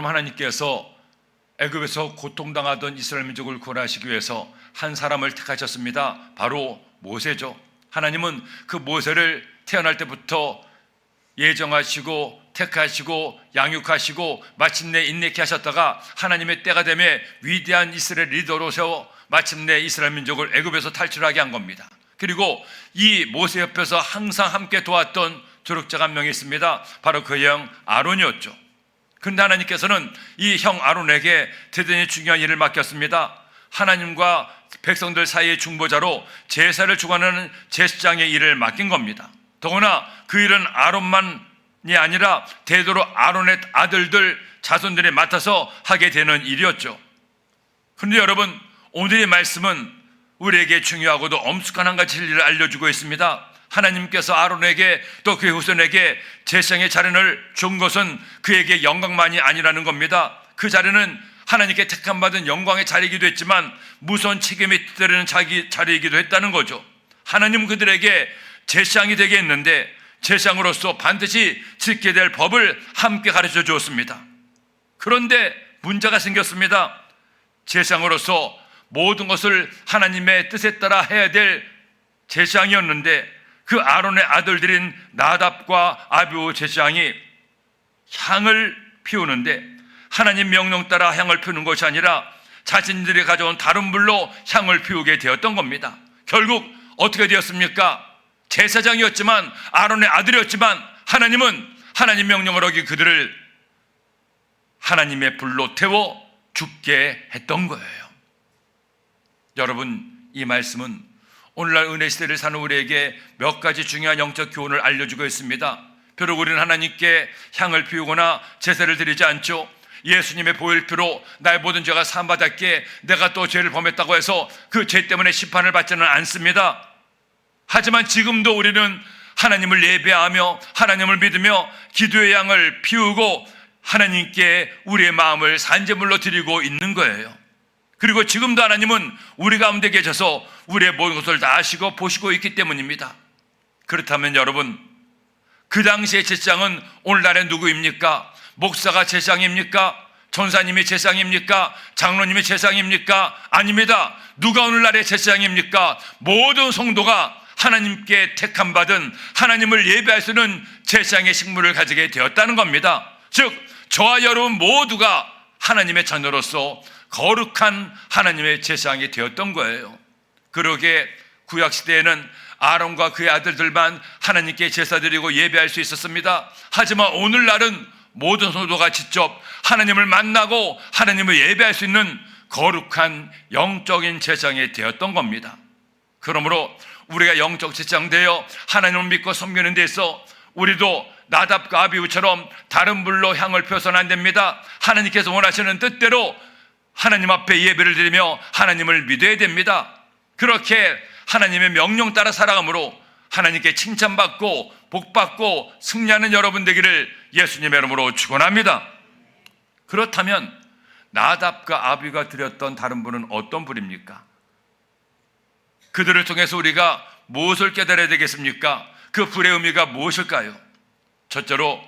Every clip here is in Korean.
여러분, 하나님께서 애굽에서 고통당하던 이스라엘 민족을 구원하시기 위해서 한 사람을 택하셨습니다. 바로 모세죠. 하나님은 그 모세를 태어날 때부터 예정하시고 택하시고 양육하시고 마침내 인내케 하셨다가 하나님의 때가 되매 위대한 이스라엘 리더로 세워 마침내 이스라엘 민족을 애굽에서 탈출하게 한 겁니다. 그리고 이 모세 옆에서 항상 함께 도왔던 조력자가 한 명이 있습니다. 바로 그 형 아론이었죠. 그런데 하나님께서는 이 형 아론에게 대단히 중요한 일을 맡겼습니다. 하나님과 백성들 사이의 중보자로 제사를 주관하는 제사장의 일을 맡긴 겁니다. 더구나 그 일은 아론만이 아니라 대대로 아론의 아들들 자손들이 맡아서 하게 되는 일이었죠. 그런데 여러분, 오늘의 말씀은 우리에게 중요하고도 엄숙한 한 가지 진리를 알려주고 있습니다. 하나님께서 아론에게 또 그의 후손에게 제사장의 자리를 준 것은 그에게 영광만이 아니라는 겁니다. 그 자리는 하나님께 택함받은 영광의 자리이기도 했지만 무서운 책임이 따르는 자리이기도 했다는 거죠. 하나님은 그들에게 제사장이 되게 했는데 제사장으로서 반드시 지켜야 될 법을 함께 가르쳐 주었습니다. 그런데 문제가 생겼습니다. 제사장으로서 모든 것을 하나님의 뜻에 따라 해야 될 제사장이었는데 그 아론의 아들들인 나답과 아비후 제사장이 향을 피우는데 하나님 명령 따라 향을 피우는 것이 아니라 자신들이 가져온 다른 불로 향을 피우게 되었던 겁니다. 결국 어떻게 되었습니까? 제사장이었지만 아론의 아들이었지만 하나님은 하나님 명령을 어기 그들을 하나님의 불로 태워 죽게 했던 거예요. 여러분, 이 말씀은 오늘날 은혜 시대를 사는 우리에게 몇 가지 중요한 영적 교훈을 알려주고 있습니다. 비록 우리는 하나님께 향을 피우거나 제사를 드리지 않죠. 예수님의 보혈피로 나의 모든 죄가 사함받았기에 내가 또 죄를 범했다고 해서 그 죄 때문에 심판을 받지는 않습니다. 하지만 지금도 우리는 하나님을 예배하며 하나님을 믿으며 기도의 향을 피우고 하나님께 우리의 마음을 산제물로 드리고 있는 거예요. 그리고 지금도 하나님은 우리 가운데 계셔서 우리의 모든 것을 다 아시고 보시고 있기 때문입니다. 그렇다면 여러분, 그 당시의 제사장은 오늘날의 누구입니까? 목사가 제사장입니까? 전사님이 제사장입니까? 장로님이 제사장입니까? 아닙니다. 누가 오늘날의 제사장입니까? 모든 성도가 하나님께 택함받은 하나님을 예배할 수 있는 제사장의 식물을 가지게 되었다는 겁니다. 즉 저와 여러분 모두가 하나님의 자녀로서 거룩한 하나님의 제사장이 되었던 거예요. 그러게 구약시대에는 아론과 그의 아들들만 하나님께 제사 드리고 예배할 수 있었습니다. 하지만 오늘날은 모든 성도가 직접 하나님을 만나고 하나님을 예배할 수 있는 거룩한 영적인 제사장이 되었던 겁니다. 그러므로 우리가 영적 제사장 되어 하나님을 믿고 섬기는 데서 우리도 나답과 아비후처럼 다른 불로 향을 피워서는 안 됩니다. 하나님께서 원하시는 뜻대로 하나님 앞에 예배를 드리며 하나님을 믿어야 됩니다. 그렇게 하나님의 명령 따라 살아감으로 하나님께 칭찬받고 복받고 승리하는 여러분 되기를 예수님의 이름으로 축원합니다. 그렇다면 나답과 아비가 드렸던 다른 불은 어떤 불입니까? 그들을 통해서 우리가 무엇을 깨달아야 되겠습니까? 그 불의 의미가 무엇일까요? 첫째로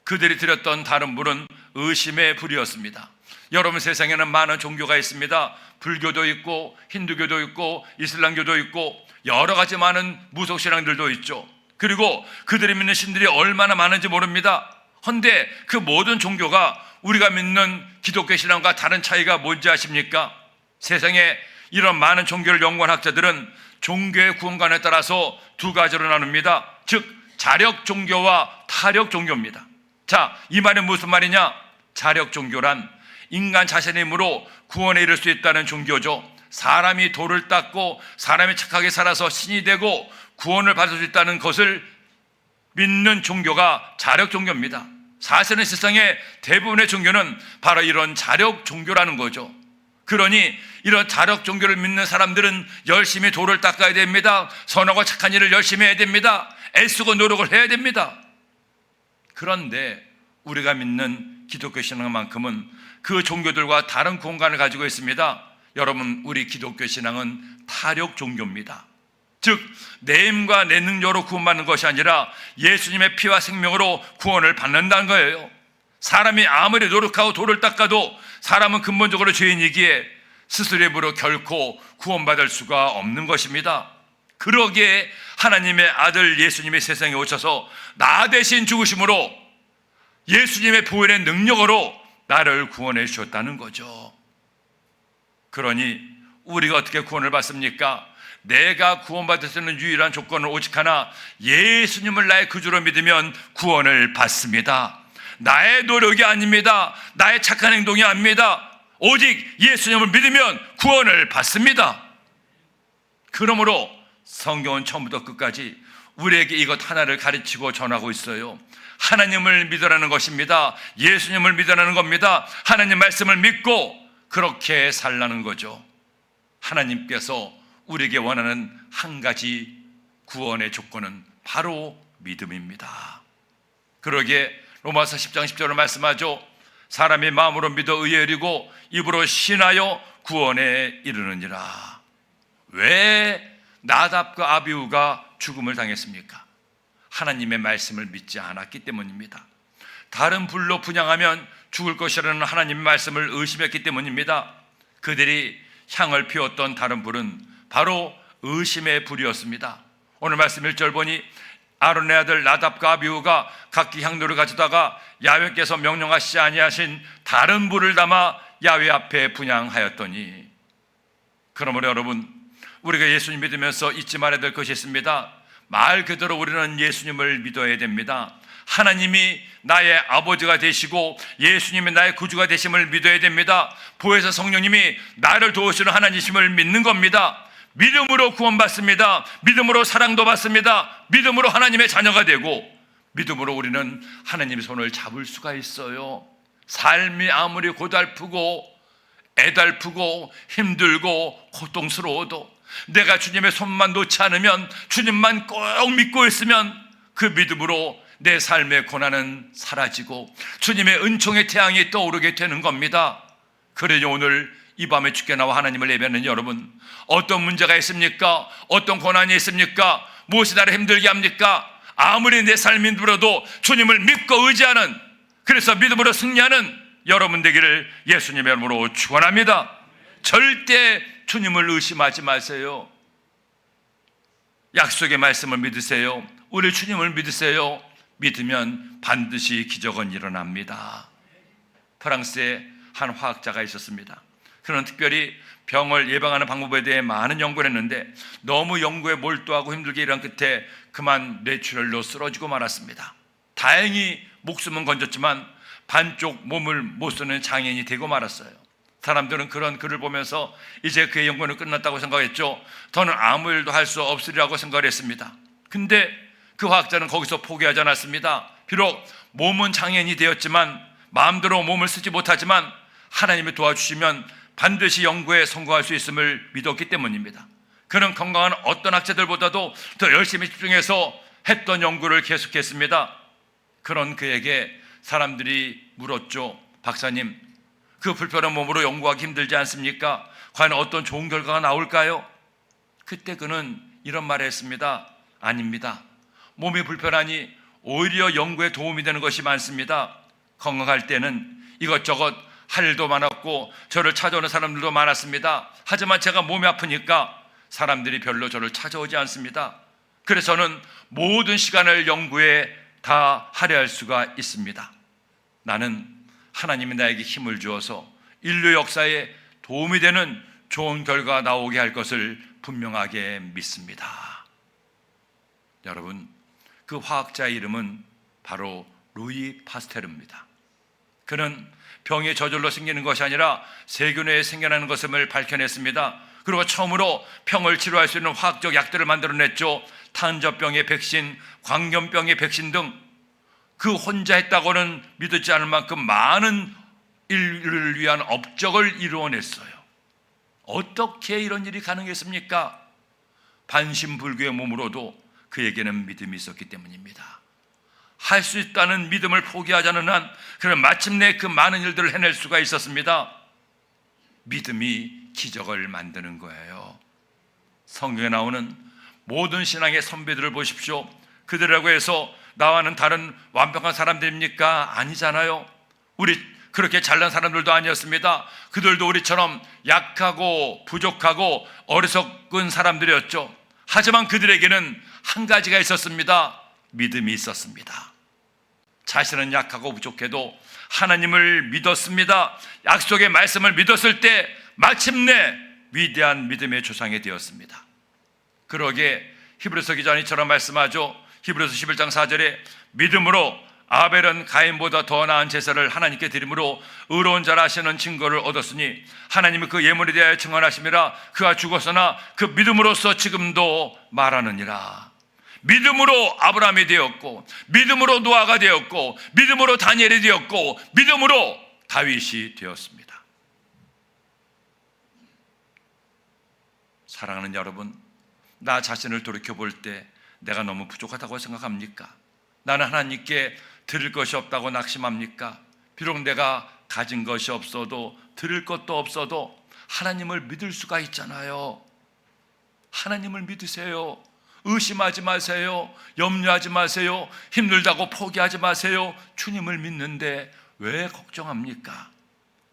그들이 드렸던 다른 불은 의심의 불이었습니다. 여러분, 세상에는 많은 종교가 있습니다. 불교도 있고 힌두교도 있고 이슬람교도 있고 여러 가지 많은 무속신앙들도 있죠. 그리고 그들이 믿는 신들이 얼마나 많은지 모릅니다. 헌데 그 모든 종교가 우리가 믿는 기독교 신앙과 다른 차이가 뭔지 아십니까? 세상에 이런 많은 종교를 연구한 학자들은 종교의 구원관에 따라서 두 가지로 나눕니다. 즉 자력 종교와 타력 종교입니다. 자, 이 말은 무슨 말이냐? 자력 종교란 인간 자신의 힘으로 구원에 이를 수 있다는 종교죠. 사람이 돌을 닦고 사람이 착하게 살아서 신이 되고 구원을 받을 수 있다는 것을 믿는 종교가 자력 종교입니다. 사실은 세상의 대부분의 종교는 바로 이런 자력 종교라는 거죠. 그러니 이런 자력 종교를 믿는 사람들은 열심히 돌을 닦아야 됩니다. 선하고 착한 일을 열심히 해야 됩니다. 애쓰고 노력을 해야 됩니다. 그런데 우리가 믿는 기독교 신앙만큼은 그 종교들과 다른 공간을 가지고 있습니다. 여러분, 우리 기독교 신앙은 타력 종교입니다. 즉 내 힘과 내 능력으로 구원받는 것이 아니라 예수님의 피와 생명으로 구원을 받는다는 거예요. 사람이 아무리 노력하고 돌을 닦아도 사람은 근본적으로 죄인이기에 스스로의 힘으로 결코 구원받을 수가 없는 것입니다. 그러기에 하나님의 아들 예수님이 세상에 오셔서 나 대신 죽으심으로 예수님의 보혈의 능력으로 나를 구원해 주셨다는 거죠. 그러니 우리가 어떻게 구원을 받습니까? 내가 구원받을 수 있는 유일한 조건은 오직 하나, 예수님을 나의 구주로 믿으면 구원을 받습니다. 나의 노력이 아닙니다. 나의 착한 행동이 아닙니다. 오직 예수님을 믿으면 구원을 받습니다. 그러므로 성경은 처음부터 끝까지 우리에게 이것 하나를 가르치고 전하고 있어요. 하나님을 믿으라는 것입니다. 예수님을 믿으라는 겁니다. 하나님 말씀을 믿고 그렇게 살라는 거죠. 하나님께서 우리에게 원하는 한 가지 구원의 조건은 바로 믿음입니다. 그러기에 로마서 10장 10절을 말씀하죠. 사람이 마음으로 믿어 의에 이르고 입으로 신하여 구원에 이르느니라. 왜 나답과 아비후가 죽음을 당했습니까? 하나님의 말씀을 믿지 않았기 때문입니다. 다른 불로 분향하면 죽을 것이라는 하나님의 말씀을 의심했기 때문입니다. 그들이 향을 피웠던 다른 불은 바로 의심의 불이었습니다. 오늘 말씀 1절 보니 아론의 아들 나답과 아비후가 각기 향로를 가져다가 야훼께서 명령하시지 아니하신 다른 불을 담아 야훼 앞에 분향하였더니. 그러므로 여러분, 우리가 예수님 믿으면서 잊지 말아야 될 것이 있습니다. 말 그대로 우리는 예수님을 믿어야 됩니다. 하나님이 나의 아버지가 되시고 예수님이 나의 구주가 되심을 믿어야 됩니다. 보혜사 성령님이 나를 도우시는 하나님이심을 믿는 겁니다. 믿음으로 구원받습니다. 믿음으로 사랑도 받습니다. 믿음으로 하나님의 자녀가 되고 믿음으로 우리는 하나님의 손을 잡을 수가 있어요. 삶이 아무리 고달프고 애달프고 힘들고 고통스러워도 내가 주님의 손만 놓지 않으면, 주님만 꼭 믿고 있으면 그 믿음으로 내 삶의 고난은 사라지고 주님의 은총의 태양이 떠오르게 되는 겁니다. 그러니 오늘 이 밤에 주께 나와 하나님을 예배하는 여러분, 어떤 문제가 있습니까? 어떤 고난이 있습니까? 무엇이 나를 힘들게 합니까? 아무리 내 삶이 힘들어도 주님을 믿고 의지하는, 그래서 믿음으로 승리하는 여러분 되기를 예수님의 이름으로 축원합니다. 절대 주님을 의심하지 마세요. 약속의 말씀을 믿으세요. 우리 주님을 믿으세요. 믿으면 반드시 기적은 일어납니다. 프랑스에 한 화학자가 있었습니다. 그는 특별히 병을 예방하는 방법에 대해 많은 연구를 했는데 너무 연구에 몰두하고 힘들게 일한 끝에 그만 뇌출혈로 쓰러지고 말았습니다. 다행히 목숨은 건졌지만 반쪽 몸을 못 쓰는 장애인이 되고 말았어요. 사람들은 그런 글을 보면서 이제 그의 연구는 끝났다고 생각했죠. 더는 아무 일도 할 수 없으리라고 생각을 했습니다. 근데 그 화학자는 거기서 포기하지 않았습니다. 비록 몸은 장애인이 되었지만, 마음대로 몸을 쓰지 못하지만 하나님이 도와주시면 반드시 연구에 성공할 수 있음을 믿었기 때문입니다. 그는 건강한 어떤 학자들보다도 더 열심히 집중해서 했던 연구를 계속했습니다. 그런 그에게 사람들이 물었죠. 박사님, 그 불편한 몸으로 연구하기 힘들지 않습니까? 과연 어떤 좋은 결과가 나올까요? 그때 그는 이런 말을 했습니다. 아닙니다. 몸이 불편하니 오히려 연구에 도움이 되는 것이 많습니다. 건강할 때는 이것저것 할 일도 많았고 저를 찾아오는 사람들도 많았습니다. 하지만 제가 몸이 아프니까 사람들이 별로 저를 찾아오지 않습니다. 그래서 저는 모든 시간을 연구에 다 할애할 수가 있습니다. 나는 하나님이 나에게 힘을 주어서 인류 역사에 도움이 되는 좋은 결과가 나오게 할 것을 분명하게 믿습니다. 여러분, 그 화학자의 이름은 바로 루이 파스테르입니다. 그는 병이 저절로 생기는 것이 아니라 세균에 생겨나는 것임을 밝혀냈습니다. 그리고 처음으로 병을 치료할 수 있는 화학적 약들을 만들어냈죠. 탄저병의 백신, 광견병의 백신 등 그 혼자 했다고는 믿지 않을 만큼 많은 인류를 위한 업적을 이루어냈어요. 어떻게 이런 일이 가능했습니까? 반신불교의 몸으로도 그에게는 믿음이 있었기 때문입니다. 할 수 있다는 믿음을 포기하지 않는 한 그는 마침내 그 많은 일들을 해낼 수가 있었습니다. 믿음이 기적을 만드는 거예요. 성경에 나오는 모든 신앙의 선배들을 보십시오. 그들이라고 해서 나와는 다른 완벽한 사람들입니까? 아니잖아요. 우리 그렇게 잘난 사람들도 아니었습니다. 그들도 우리처럼 약하고 부족하고 어리석은 사람들이었죠. 하지만 그들에게는 한 가지가 있었습니다. 믿음이 있었습니다. 자신은 약하고 부족해도 하나님을 믿었습니다. 약속의 말씀을 믿었을 때 마침내 위대한 믿음의 조상이 되었습니다. 그러기에 히브리서 기자는 이처럼 말씀하죠. 히브리서 11장 4절에 믿음으로 아벨은 가인보다 더 나은 제사를 하나님께 드림으로 의로운 자라 하시는 증거를 얻었으니 하나님이 그 예물에 대하여 증언하심이라. 그가 죽었으나 그 믿음으로써 지금도 말하느니라. 믿음으로 아브라함이 되었고, 믿음으로 노아가 되었고, 믿음으로 다니엘이 되었고, 믿음으로 다윗이 되었습니다. 사랑하는 여러분, 나 자신을 돌이켜볼 때 내가 너무 부족하다고 생각합니까? 나는 하나님께 드릴 것이 없다고 낙심합니까? 비록 내가 가진 것이 없어도, 드릴 것도 없어도 하나님을 믿을 수가 있잖아요. 하나님을 믿으세요. 의심하지 마세요. 염려하지 마세요. 힘들다고 포기하지 마세요. 주님을 믿는데 왜 걱정합니까?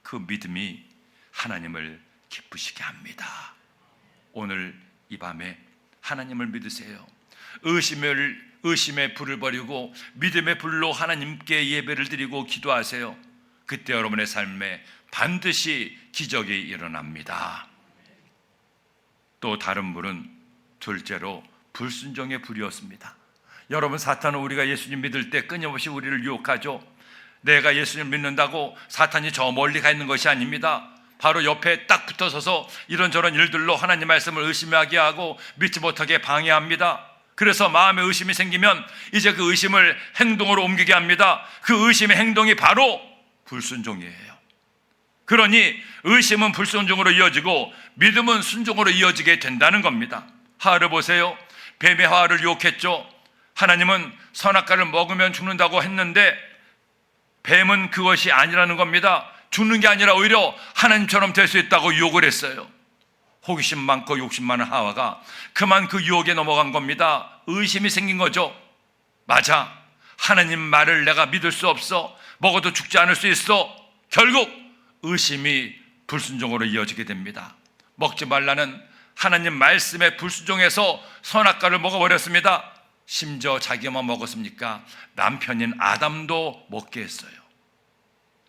그 믿음이 하나님을 기쁘시게 합니다. 오늘 이 밤에 하나님을 믿으세요. 의심의 불을 버리고 믿음의 불로 하나님께 예배를 드리고 기도하세요. 그때 여러분의 삶에 반드시 기적이 일어납니다. 또 다른 불은 둘째로 불순종의 불이었습니다. 여러분, 사탄은 우리가 예수님 믿을 때 끊임없이 우리를 유혹하죠. 내가 예수님 믿는다고 사탄이 저 멀리 가 있는 것이 아닙니다. 바로 옆에 딱 붙어서서 이런저런 일들로 하나님 말씀을 의심하게 하고 믿지 못하게 방해합니다. 그래서 마음에 의심이 생기면 이제 그 의심을 행동으로 옮기게 합니다. 그 의심의 행동이 바로 불순종이에요. 그러니 의심은 불순종으로 이어지고 믿음은 순종으로 이어지게 된다는 겁니다. 하와를 보세요. 뱀이 하와를 유혹했죠. 하나님은 선악과를 먹으면 죽는다고 했는데 뱀은 그것이 아니라는 겁니다. 죽는 게 아니라 오히려 하나님처럼 될 수 있다고 유혹을 했어요. 호기심 많고 욕심 많은 하와가 그만 그 유혹에 넘어간 겁니다. 의심이 생긴 거죠. 맞아, 하나님 말을 내가 믿을 수 없어. 먹어도 죽지 않을 수 있어. 결국 의심이 불순종으로 이어지게 됩니다. 먹지 말라는 하나님 말씀에 불순종해서 선악과를 먹어버렸습니다. 심지어 자기만 먹었습니까? 남편인 아담도 먹게 했어요.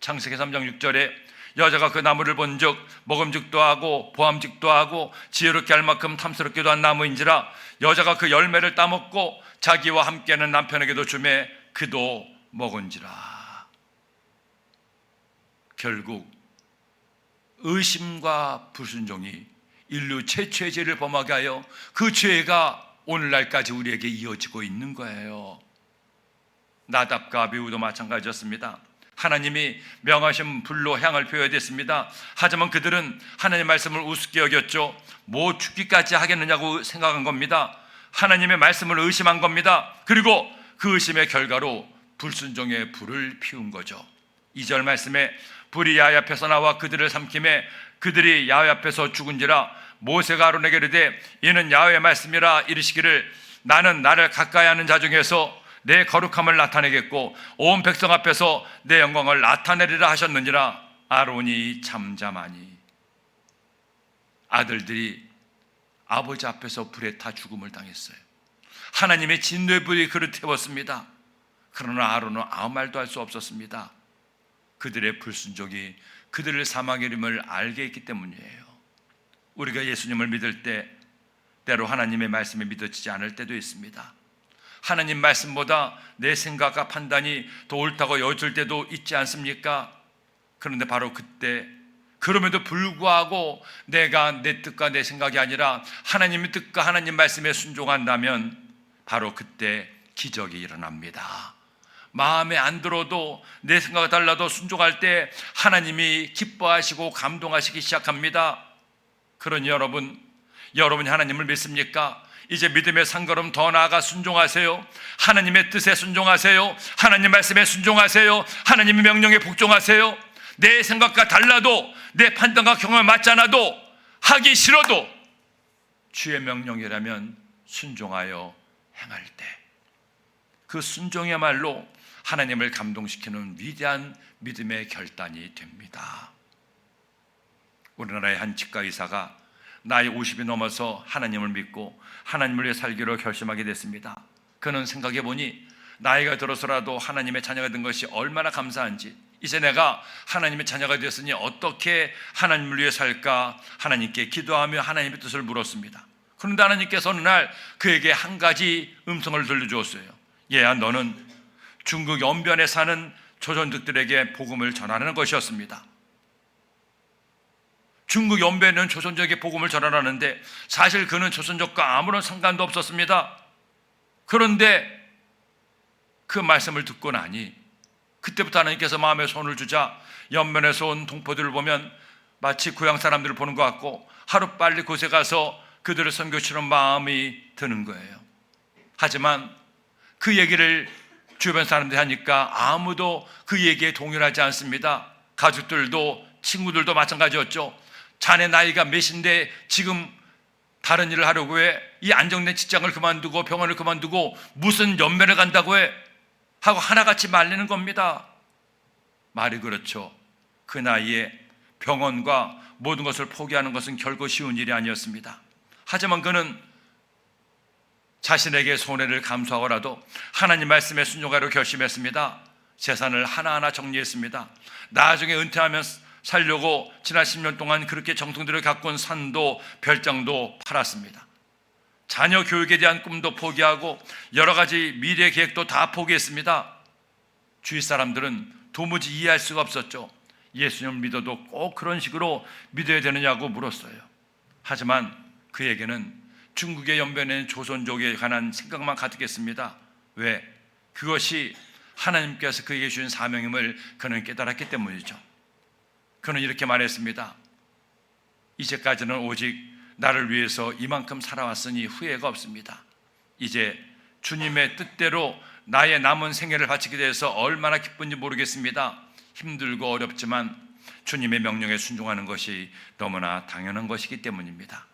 창세기 3장 6절에 여자가 그 나무를 본즉 먹음직도 하고 보암직도 하고 지혜롭게 할 만큼 탐스럽기도 한 나무인지라 여자가 그 열매를 따먹고 자기와 함께하는 남편에게도 주매 그도 먹은지라. 결국 의심과 불순종이 인류 최초의 죄를 범하게 하여 그 죄가 오늘날까지 우리에게 이어지고 있는 거예요. 나답과 아비후도 마찬가지였습니다. 하나님이 명하신 불로 향을 피워야 됐습니다. 하지만 그들은 하나님의 말씀을 우습게 여겼죠. 뭐 죽기까지 하겠느냐고 생각한 겁니다. 하나님의 말씀을 의심한 겁니다. 그리고 그 의심의 결과로 불순종의 불을 피운 거죠. 2절 말씀에 불이 야훼 앞에서 나와 그들을 삼킴에 그들이 야훼 앞에서 죽은지라. 모세가 아론에게 이르되 이는 야훼의 말씀이라 이르시기를 나는 나를 가까이 하는 자 중에서 내 거룩함을 나타내겠고 온 백성 앞에서 내 영광을 나타내리라 하셨느니라. 아론이 잠잠하니. 아들들이 아버지 앞에서 불에 타 죽음을 당했어요. 하나님의 진노의 불이 그를 태웠습니다. 그러나 아론은 아무 말도 할 수 없었습니다. 그들의 불순종이 그들을 사망의 이름을 알게 했기 때문이에요. 우리가 예수님을 믿을 때 때로 하나님의 말씀이 믿어지지 않을 때도 있습니다. 하나님 말씀보다 내 생각과 판단이 더 옳다고 여길 때도 있지 않습니까? 그런데 바로 그때 그럼에도 불구하고 내가 내 뜻과 내 생각이 아니라 하나님의 뜻과 하나님 말씀에 순종한다면 바로 그때 기적이 일어납니다. 마음에 안 들어도 내 생각과 달라도 순종할 때 하나님이 기뻐하시고 감동하시기 시작합니다. 그러니 여러분이 하나님을 믿습니까? 이제 믿음의 산 걸음 더 나아가 순종하세요. 하나님의 뜻에 순종하세요. 하나님 말씀에 순종하세요. 하나님의 명령에 복종하세요. 내 생각과 달라도 내 판단과 경험에 맞지 않아도 하기 싫어도 주의 명령이라면 순종하여 행할 때 그 순종이야말로 하나님을 감동시키는 위대한 믿음의 결단이 됩니다. 우리나라의 한 치과의사가 나이 50이 넘어서 하나님을 믿고 하나님을 위해 살기로 결심하게 됐습니다. 그는 생각해보니 나이가 들어서라도 하나님의 자녀가 된 것이 얼마나 감사한지, 이제 내가 하나님의 자녀가 되었으니 어떻게 하나님을 위해 살까 하나님께 기도하며 하나님의 뜻을 물었습니다. 그런데 하나님께서 어느 날 그에게 한 가지 음성을 들려주었어요. 얘야, 너는 중국 연변에 사는 조선족들에게 복음을 전하는 것이었습니다. 중국 연변에 있는 조선족에게 복음을 전하라는데 사실 그는 조선족과 아무런 상관도 없었습니다. 그런데 그 말씀을 듣고 나니 그때부터 하나님께서 마음에 손을 주자 연변에서 온 동포들을 보면 마치 고향 사람들을 보는 것 같고 하루빨리 곳에 가서 그들을 섬겨주는 마음이 드는 거예요. 하지만 그 얘기를 주변 사람들이 하니까 아무도 그 얘기에 동의하지 않습니다. 가족들도 친구들도 마찬가지였죠. 자네 나이가 몇인데 지금 다른 일을 하려고 해? 이 안정된 직장을 그만두고 병원을 그만두고 무슨 연변을 간다고 해? 하고 하나같이 말리는 겁니다. 말이 그렇죠. 그 나이에 병원과 모든 것을 포기하는 것은 결코 쉬운 일이 아니었습니다. 하지만 그는 자신에게 손해를 감수하고라도 하나님 말씀에 순종하려 결심했습니다. 재산을 하나하나 정리했습니다. 나중에 은퇴하면 살려고 지난 10년 동안 그렇게 정성 들여 가꾼 산도 별장도 팔았습니다. 자녀 교육에 대한 꿈도 포기하고 여러 가지 미래 계획도 다 포기했습니다. 주위 사람들은 도무지 이해할 수가 없었죠. 예수님을 믿어도 꼭 그런 식으로 믿어야 되느냐고 물었어요. 하지만 그에게는 중국의 연변에 조선족에 관한 생각만 가득했습니다. 왜? 그것이 하나님께서 그에게 주신 사명임을 그는 깨달았기 때문이죠. 그는 이렇게 말했습니다. 이제까지는 오직 나를 위해서 이만큼 살아왔으니 후회가 없습니다. 이제 주님의 뜻대로 나의 남은 생애를 바치게 돼서 얼마나 기쁜지 모르겠습니다. 힘들고 어렵지만 주님의 명령에 순종하는 것이 너무나 당연한 것이기 때문입니다.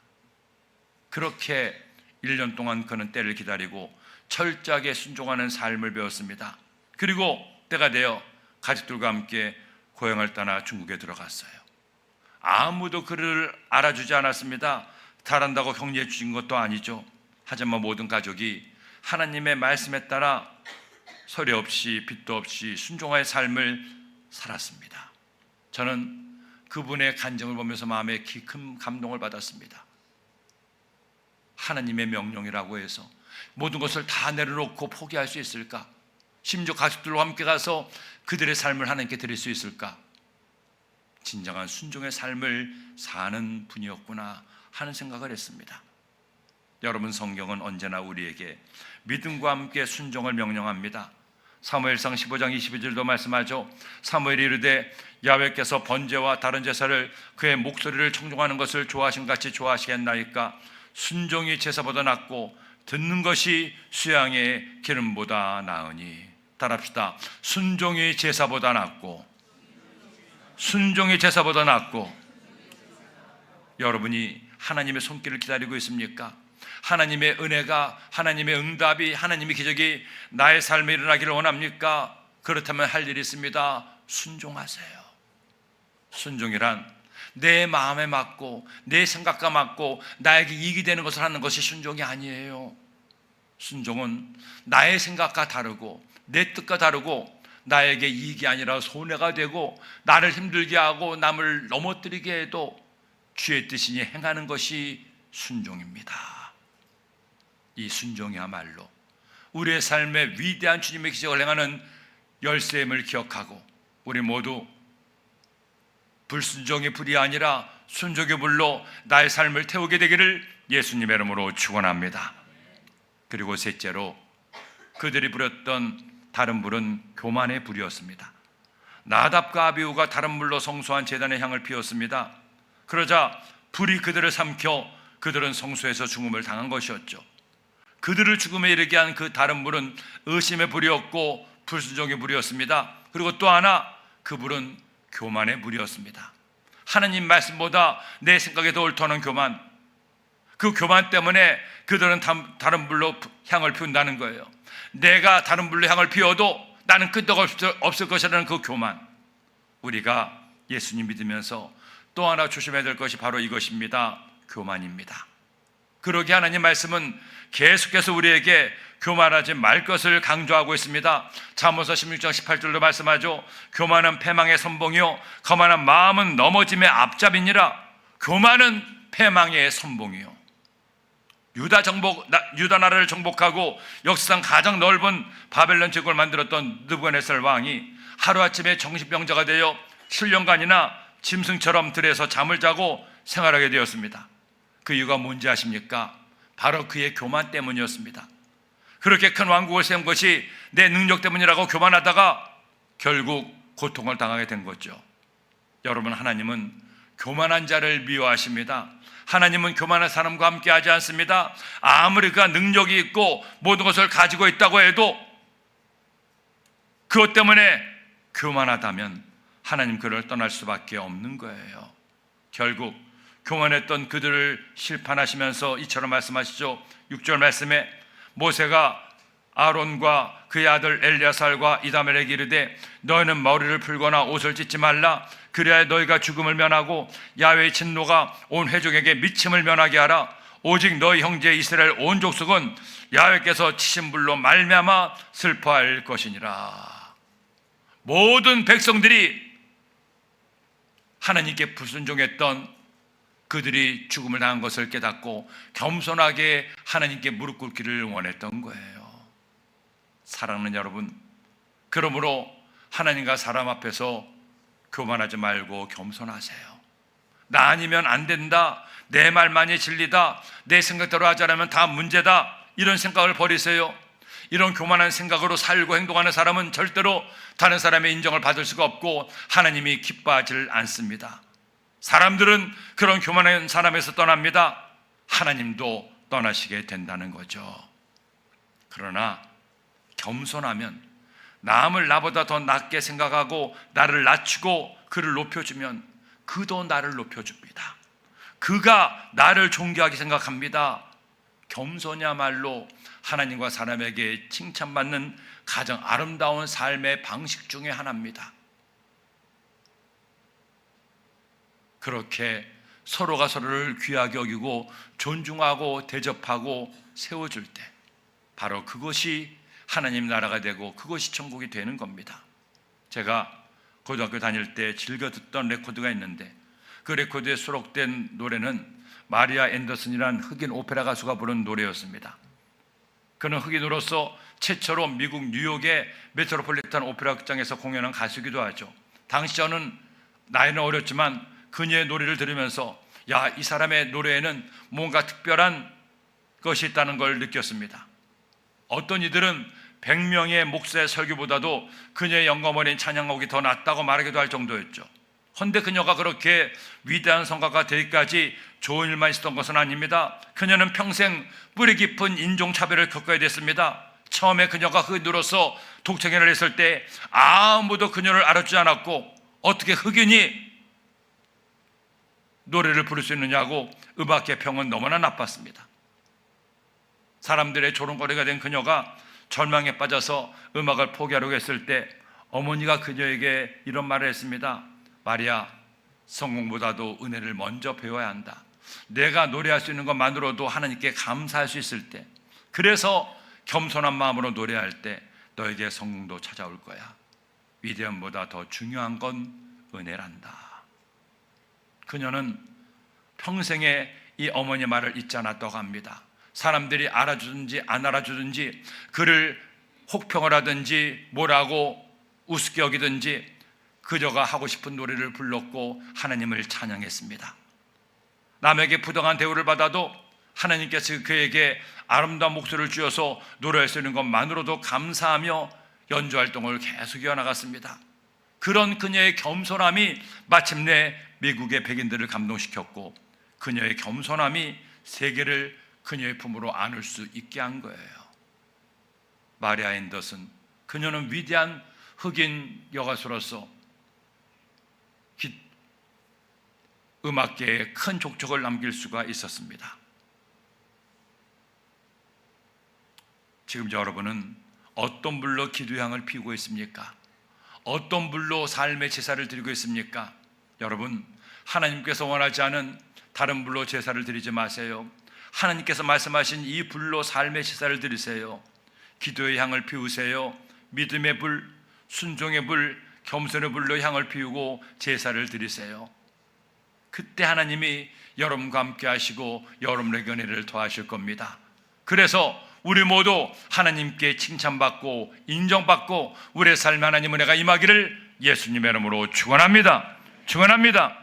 그렇게 1년 동안 그는 때를 기다리고 철저하게 순종하는 삶을 배웠습니다. 그리고 때가 되어 가족들과 함께 고향을 떠나 중국에 들어갔어요. 아무도 그를 알아주지 않았습니다. 잘한다고 격려해 주신 것도 아니죠. 하지만 모든 가족이 하나님의 말씀에 따라 서류 없이 빚도 없이 순종의 삶을 살았습니다. 저는 그분의 간증을 보면서 마음에 큰 감동을 받았습니다. 하나님의 명령이라고 해서 모든 것을 다 내려놓고 포기할 수 있을까? 심지어 가족들과 함께 가서 그들의 삶을 하나님께 드릴 수 있을까? 진정한 순종의 삶을 사는 분이었구나 하는 생각을 했습니다. 여러분, 성경은 언제나 우리에게 믿음과 함께 순종을 명령합니다. 사무엘상 15장 22절도 말씀하죠. 사무엘이 이르되 야훼께서 번제와 다른 제사를 그의 목소리를 청종하는 것을 좋아하신 같이 좋아하시겠나이까? 순종이 제사보다 낫고 듣는 것이 수양의 기름보다 나으니. 따라합시다. 순종이 제사보다 낫고, 순종이 제사보다 낫고. 여러분이 하나님의 손길을 기다리고 있습니까? 하나님의 은혜가, 하나님의 응답이, 하나님의 기적이 나의 삶에 일어나기를 원합니까? 그렇다면 할 일이 있습니다. 순종하세요. 순종이란 내 마음에 맞고 내 생각과 맞고 나에게 이익이 되는 것을 하는 것이 순종이 아니에요. 순종은 나의 생각과 다르고 내 뜻과 다르고 나에게 이익이 아니라 손해가 되고 나를 힘들게 하고 남을 넘어뜨리게 해도 주의 뜻이니 행하는 것이 순종입니다. 이 순종이야말로 우리의 삶에 위대한 주님의 기적을 행하는 열쇠임을 기억하고 우리 모두 불순종의 불이 아니라 순종의 불로 나의 삶을 태우게 되기를 예수님의 이름으로 축원합니다. 그리고 셋째로 그들이 부렸던 다른 불은 교만의 불이었습니다. 나답과 아비후가 다른 불로 성소한 제단의 향을 피웠습니다. 그러자 불이 그들을 삼켜 그들은 성소에서 죽음을 당한 것이었죠. 그들을 죽음에 이르게 한 그 다른 불은 의심의 불이었고 불순종의 불이었습니다. 그리고 또 하나, 그 불은 교만의 불이었습니다. 하나님 말씀보다 내 생각에 더 옳다는 교만, 그 교만 때문에 그들은 다른 불로 향을 피운다는 거예요. 내가 다른 불로 향을 피워도 나는 끄떡 없을 것이라는 그 교만, 우리가 예수님 믿으면서 또 하나 조심해야 될 것이 바로 이것입니다. 교만입니다. 그러기에 하나님 말씀은 계속해서 우리에게 교만하지 말 것을 강조하고 있습니다. 잠언서 16장 18절로 말씀하죠. 교만은 패망의 선봉이요 거만한 마음은 넘어짐의 앞잡이니라. 교만은 패망의 선봉이요. 유다 나라를 정복하고 역사상 가장 넓은 바벨론 제국을 만들었던 느부갓네살 왕이 하루아침에 정신병자가 되어 7년간이나 짐승처럼 들에서 잠을 자고 생활하게 되었습니다. 그 이유가 뭔지 아십니까? 바로 그의 교만 때문이었습니다. 그렇게 큰 왕국을 세운 것이 내 능력 때문이라고 교만하다가 결국 고통을 당하게 된 거죠. 여러분, 하나님은 교만한 자를 미워하십니다. 하나님은 교만한 사람과 함께 하지 않습니다. 아무리 그가 능력이 있고 모든 것을 가지고 있다고 해도 그것 때문에 교만하다면 하나님 그를 떠날 수밖에 없는 거예요. 결국 교만했던 그들을 심판하시면서 이처럼 말씀하시죠. 6절 말씀에 모세가 아론과 그의 아들 엘리야살과 이다멜에게 이르되 너희는 머리를 풀거나 옷을 찢지 말라. 그래야 너희가 죽음을 면하고 야훼의 진노가 온 회족에게 미침을 면하게 하라. 오직 너희 형제 이스라엘 온 족속은 야훼께서 치신 불로 말미암아 슬퍼할 것이니라. 모든 백성들이 하나님께 불순종했던 그들이 죽음을 당한 것을 깨닫고 겸손하게 하나님께 무릎 꿇기를 원했던 거예요. 사랑하는 여러분, 그러므로 하나님과 사람 앞에서 교만하지 말고 겸손하세요. 나 아니면 안 된다, 내 말만이 진리다, 내 생각대로 하지 않으면 다 문제다, 이런 생각을 버리세요. 이런 교만한 생각으로 살고 행동하는 사람은 절대로 다른 사람의 인정을 받을 수가 없고 하나님이 기뻐하지 않습니다. 사람들은 그런 교만한 사람에서 떠납니다. 하나님도 떠나시게 된다는 거죠. 그러나 겸손하면 남을 나보다 더 낮게 생각하고 나를 낮추고 그를 높여주면 그도 나를 높여줍니다. 그가 나를 존귀하게 생각합니다. 겸손이야말로 하나님과 사람에게 칭찬받는 가장 아름다운 삶의 방식 중에 하나입니다. 그렇게 서로가 서로를 귀하게 여기고 존중하고 대접하고 세워줄 때 바로 그것이 하나님 나라가 되고 그것이 천국이 되는 겁니다. 제가 고등학교 다닐 때 즐겨 듣던 레코드가 있는데 그 레코드에 수록된 노래는 마리아 앤더슨이라는 흑인 오페라 가수가 부른 노래였습니다. 그는 흑인으로서 최초로 미국 뉴욕의 메트로폴리탄 오페라 극장에서 공연한 가수이기도 하죠. 당시 저는 나이는 어렸지만 그녀의 노래를 들으면서 야, 이 사람의 노래에는 뭔가 특별한 것이 있다는 걸 느꼈습니다. 어떤 이들은 100명의 목사의 설교보다도 그녀의 영감어린 찬양곡이 더 낫다고 말하기도 할 정도였죠. 헌데 그녀가 그렇게 위대한 성가가 되기까지 좋은 일만 있었던 것은 아닙니다. 그녀는 평생 뿌리 깊은 인종차별을 겪어야 됐습니다. 처음에 그녀가 흑인으로서 독창회를 했을 때 아무도 그녀를 알아주지 않았고 어떻게 흑인이 노래를 부를 수 있느냐고 음악계 평은 너무나 나빴습니다. 사람들의 조롱거리가 된 그녀가 절망에 빠져서 음악을 포기하려고 했을 때 어머니가 그녀에게 이런 말을 했습니다. 마리아, 성공보다도 은혜를 먼저 배워야 한다. 내가 노래할 수 있는 것만으로도 하나님께 감사할 수 있을 때, 그래서 겸손한 마음으로 노래할 때 너에게 성공도 찾아올 거야. 위대함보다 더 중요한 건 은혜란다. 그녀는 평생에 이 어머니 말을 잊지 않았다고 합니다. 사람들이 알아주든지 안 알아주든지 그를 혹평을 하든지 뭐라고 우습게 여기든지 그녀가 하고 싶은 노래를 불렀고 하나님을 찬양했습니다. 남에게 부당한 대우를 받아도 하나님께서 그에게 아름다운 목소리를 주어서 노래할 수 있는 것만으로도 감사하며 연주 활동을 계속 이어나갔습니다. 그런 그녀의 겸손함이 마침내 미국의 백인들을 감동시켰고 그녀의 겸손함이 세계를 그녀의 품으로 안을 수 있게 한 거예요. 마리아 앤더슨, 그녀는 위대한 흑인 여가수로서 음악계에 큰 족적을 남길 수가 있었습니다. 지금 여러분은 어떤 불로 기도의 향을 피우고 있습니까? 어떤 불로 삶의 제사를 드리고 있습니까? 여러분, 하나님께서 원하지 않은 다른 불로 제사를 드리지 마세요. 하나님께서 말씀하신 이 불로 삶의 제사를 드리세요. 기도의 향을 피우세요. 믿음의 불, 순종의 불, 겸손의 불로 향을 피우고 제사를 드리세요. 그때 하나님이 여러분과 함께 하시고 여러분의 은혜를 더하실 겁니다. 그래서 우리 모두 하나님께 칭찬받고 인정받고 우리의 삶에 하나님 은혜가 임하기를 예수님의 이름으로 축원합니다. 축원합니다.